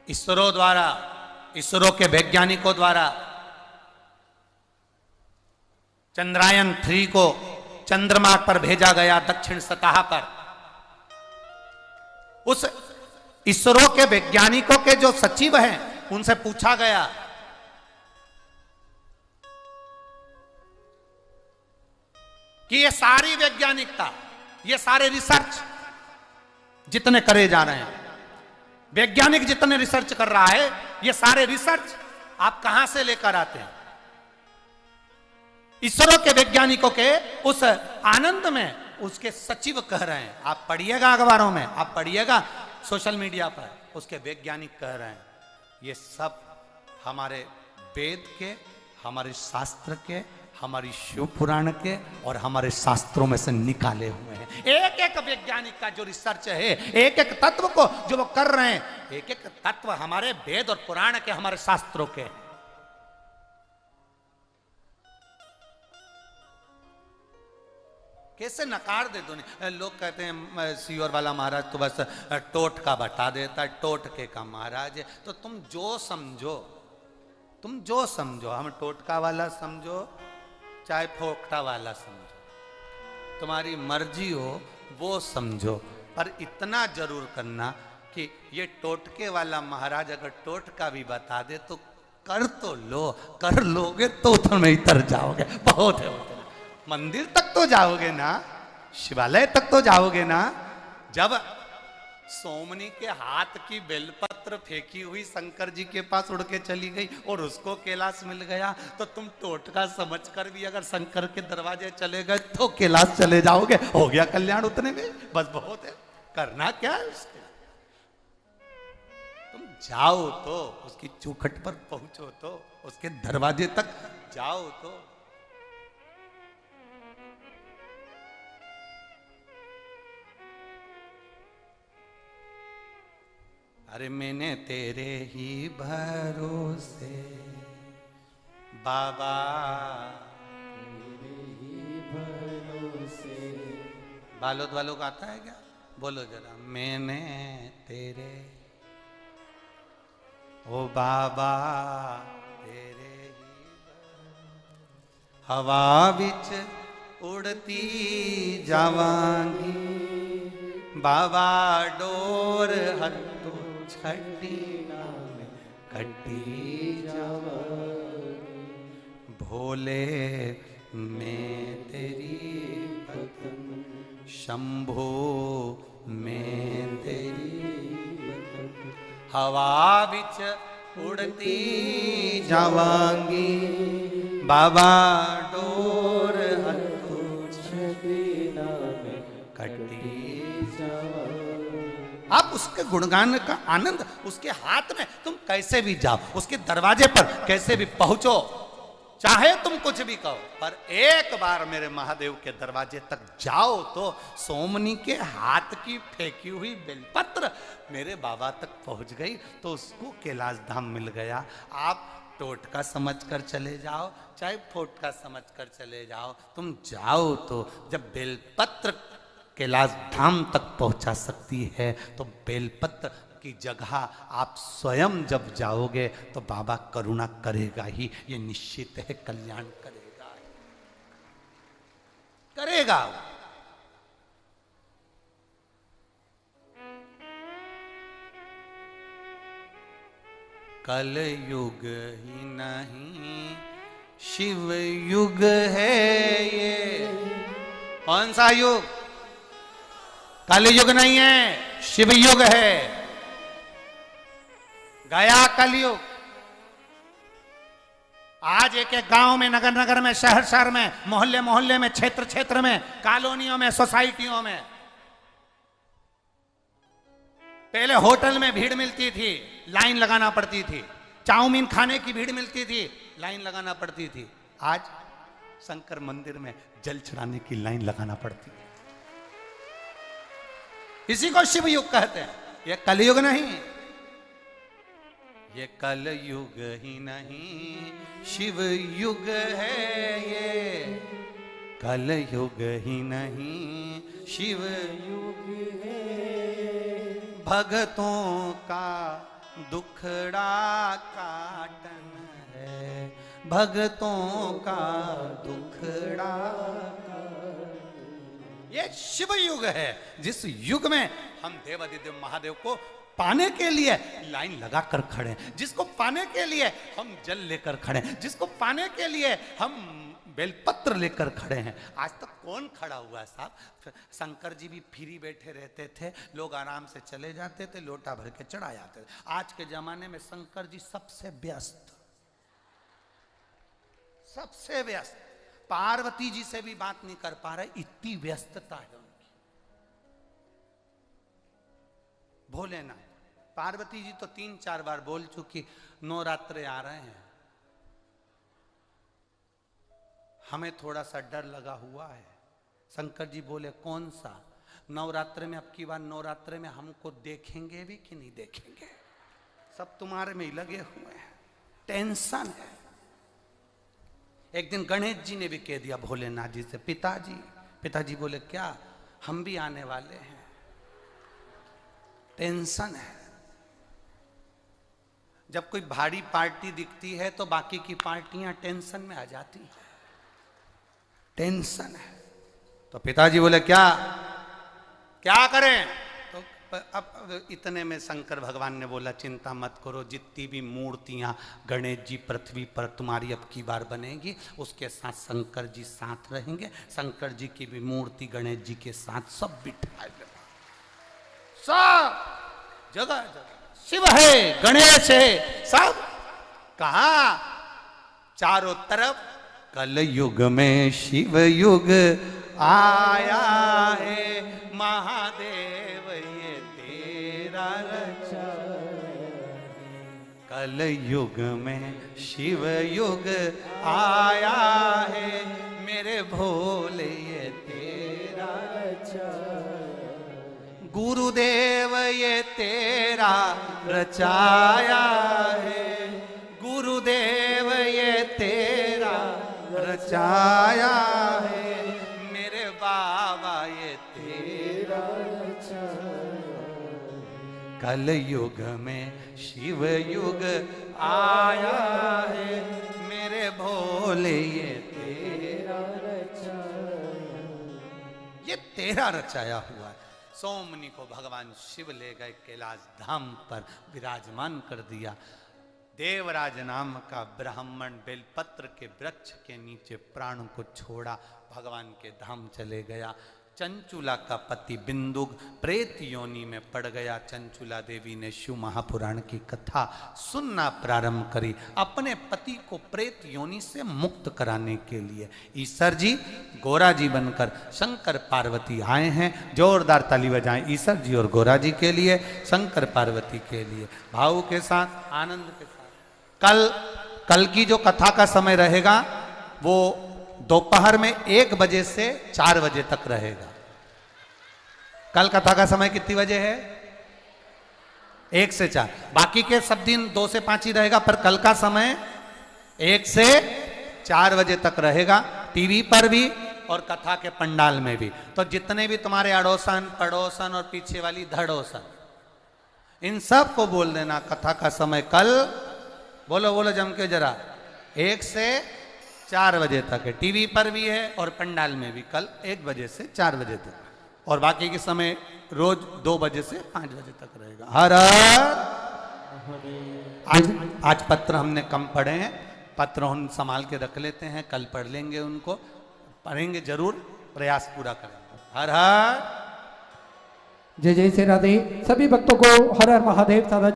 इसरो के वैज्ञानिकों द्वारा चंद्रयान 3 को चंद्रमा पर भेजा गया, दक्षिण सतह पर। उस इसरो के वैज्ञानिकों के जो सचिव हैं उनसे पूछा गया कि ये सारी वैज्ञानिकता, ये सारे रिसर्च जितने करे जा रहे हैं, वैज्ञानिक जितने रिसर्च कर रहा है, ये सारे रिसर्च आप कहां से लेकर आते हैं? इसरो के वैज्ञानिकों के उस आनंद में उसके सचिव कह रहे हैं, आप पढ़िएगा अखबारों में, आप पढ़िएगा सोशल मीडिया पर, उसके वैज्ञानिक कह रहे हैं ये सब हमारे वेद के, हमारे शास्त्र के, हमारी शिव पुराण के और हमारे शास्त्रों में से निकाले हुए हैं। एक एक वैज्ञानिक का जो रिसर्च है, एक एक तत्व को जो वो कर रहे हैं, एक एक तत्व हमारे वेद और पुराण के, हमारे शास्त्रों के। कैसे नकार दे दो? लोग कहते हैं सीहोर वाला महाराज तो बस टोटका बता देता है, टोटके का महाराज है। तो तुम जो समझो, तुम जो समझो, हम टोटका वाला समझो चाहे फोकटा वाला समझो, तुम्हारी मर्जी हो, वो समझो, पर इतना जरूर करना कि ये टोटके वाला महाराज अगर टोटका भी बता दे तो कर तो लो, कर लोगे तो तुम्हें इतर जाओगे। बहुत है उतना, मंदिर तक तो जाओगे ना, शिवालय तक तो जाओगे ना। जब सोमनी के हाथ की बेलपत्र फेंकी हुई शंकर जी के पास उड़ के चली गई और उसको कैलाश मिल गया, तो तुम टोटका समझकर भी अगर शंकर के दरवाजे चले गए तो कैलाश चले जाओगे। हो गया कल्याण उतने में, बस बहुत है। करना क्या है उसके? तुम जाओ तो, उसकी चौखट पर पहुंचो तो, उसके दरवाजे तक जाओ तो। अरे मैंने तेरे ही भरोसे बाबा, तेरे ही भरोसे। बालोद वालों का आता है क्या? बोलो जरा। मैंने तेरे, ओ बाबा तेरे ही हवा बिच उड़ती जावांगी, बाबा डोर हत्तू छठी नाम कटी जावांगी, भोले मैं तेरी पतन, शंभो मैं तेरी पतन, हवा बिच उड़ती जावांगी, बाबा डोर हत्तू छठी नाम कटी। आप उसके गुणगान का आनंद, उसके हाथ में तुम कैसे भी जाओ, उसके दरवाजे पर कैसे भी पहुंचो, चाहे तुम कुछ भी कहो, पर एक बार मेरे महादेव के दरवाजे तक जाओ तो सोमनी के हाथ की फेंकी हुई बेलपत्र मेरे बाबा तक पहुंच गई, तो उसको कैलाश धाम मिल गया। आप टोटका समझकर चले जाओ, चाहे फोटका समझकर चले जाओ, तुम जाओ तो। जब बेलपत्र कैलाश धाम तक पहुंचा सकती है, तो बेलपत्र की जगह आप स्वयं जब जाओगे तो बाबा करुणा करेगा ही, ये निश्चित है, कल्याण करेगा, करेगा। कल युग ही नहीं शिव युग है ये। कौन सा युग? कल युग नहीं है, शिव युग है। गया कलयुग। आज एक एक गांव में, नगर नगर में, शहर शहर में, मोहल्ले मोहल्ले में, क्षेत्र क्षेत्र में, कॉलोनियों में, सोसाइटियों में, पहले होटल में भीड़ मिलती थी, लाइन लगाना पड़ती थी। चाउमीन खाने की भीड़ मिलती थी, लाइन लगाना पड़ती थी। आज शंकर मंदिर में जल चढ़ाने की लाइन लगाना पड़ती है। इसी को शिव युग कहते हैं। ये कलयुग नहीं, ये कलयुग ही नहीं शिव युग है ये। कलयुग ही नहीं शिव युग है। भगतों का दुखड़ा काटन है, भगतों का दुखड़ा। ये शिव युग है, जिस युग में हम देवादिदेव महादेव को पाने के लिए लाइन लगाकर खड़े हैं, जिसको पाने के लिए हम जल लेकर खड़े हैं, जिसको पाने के लिए हम बेलपत्र लेकर खड़े हैं। आज तक कौन खड़ा हुआ है साहब? शंकर जी भी फ्री बैठे रहते थे, लोग आराम से चले जाते थे, लोटा भर के चढ़ा जाते थे। आज के जमाने में शंकर जी सबसे व्यस्त, सबसे व्यस्त। पार्वती जी से भी बात नहीं कर पा रहे, इतनी व्यस्तता है उनकी। भोलेनाथ, पार्वती जी तो 3-4 बार बोल चुकी, नवरात्रे आ रहे हैं, हमें थोड़ा सा डर लगा हुआ है। शंकर जी बोले कौन सा? नवरात्रे में, अब की बार नवरात्रे में हमको देखेंगे भी कि नहीं देखेंगे? सब तुम्हारे में ही लगे हुए हैं, टेंशन है। एक दिन गणेश जी ने भी कह दिया भोलेनाथ जी से, पिताजी बोले क्या? हम भी आने वाले हैं, टेंशन है। जब कोई भारी पार्टी दिखती है तो बाकी की पार्टियां टेंशन में आ जाती हैं, टेंशन है। तो पिताजी बोले क्या करें? तो अब इतने में शंकर भगवान ने बोला चिंता मत करो, जितनी भी मूर्तियां गणेश जी पृथ्वी पर तुम्हारी अब की बार बनेगी, उसके साथ शंकर जी साथ रहेंगे। शंकर जी की भी मूर्ति गणेश जी के साथ सब बिठाए, सब जगह जगह शिव है, गणेश है, सब। कहा? चारों तरफ कल युग में शिव युग आया है, महादेव ये तेरा रचा। कल युग में शिव युग आया है, मेरे भोले ये तेरा रचा। गुरुदेव ये तेरा रचाया है, गुरुदेव ये तेरा रचाया है, मेरे बाबा ये तेरा रचाया। कल युग में शिव युग आया है, मेरे भोले ये तेरा रचाया। ये तेरा रचाया हुआ है। सोमनी को भगवान शिव ले गए, कैलाश धाम पर विराजमान कर दिया। देवराज नाम का ब्राह्मण बेलपत्र के वृक्ष के नीचे प्राण को छोड़ा, भगवान के धाम चले गया। चंचुला का पति बिंदुक प्रेत योनि में पड़ गया। चंचुला देवी ने शिव महापुराण की कथा सुनना प्रारंभ करी, अपने पति को प्रेत योनि से मुक्त कराने के लिए। ईश्वर जी गोरा जी बनकर शंकर पार्वती आए हैं। जोरदार ताली बजाएं ईश्वर जी और गोरा जी के लिए, शंकर पार्वती के लिए, भाव के साथ, आनंद के साथ। कल की जो कथा का समय रहेगा वो दोपहर में 1 बजे से 4 बजे तक रहेगा। कल कथा का समय कितनी बजे है? 1 से 4। बाकी के सब दिन 2 से 5 ही रहेगा, पर कल का समय 1 से 4 बजे तक रहेगा, टीवी पर भी और कथा के पंडाल में भी। तो जितने भी तुम्हारे अड़ोसन पड़ोसन और पीछे वाली धड़ोसन, इन सब को बोल देना कथा का समय कल, बोलो जम के जरा, 1 से 4 बजे तक है। टीवी पर भी है और पंडाल में भी कल 1 बजे से 4 बजे तक, और बाकी के समय रोज 2 बजे से 5 बजे तक रहेगा। हर आज पत्र हमने कम पढ़े हैं, पत्र हम संभाल के रख लेते हैं, कल पढ़ लेंगे, उनको पढ़ेंगे जरूर, प्रयास पूरा करेंगे। हर हर जय जय श्री राधे। सभी भक्तों को हर हर महादेव।